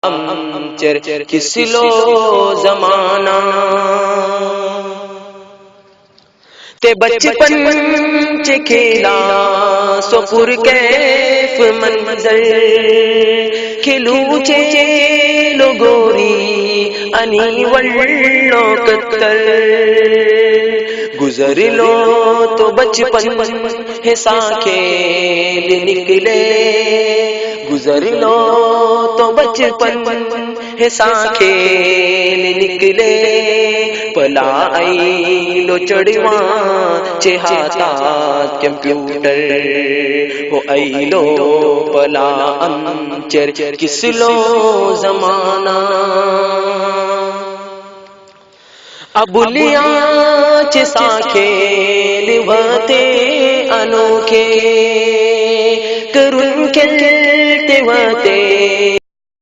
amcher kislo zamana ते बचपन च खेला सोपुर कैफ मंज़र खिलूचे लो गोरी अनी वल्लो कत्तर गुजर लो तो बचपन है साखेल निकले गुजर लो तो बचपन है साखेल निकले पला आईलो चढ़वा चे हाथात कंप्यूटर हो आईलो पला amcher kislo zamana अबुलिया चे साखेल वते अनोखे करुण खेलते वते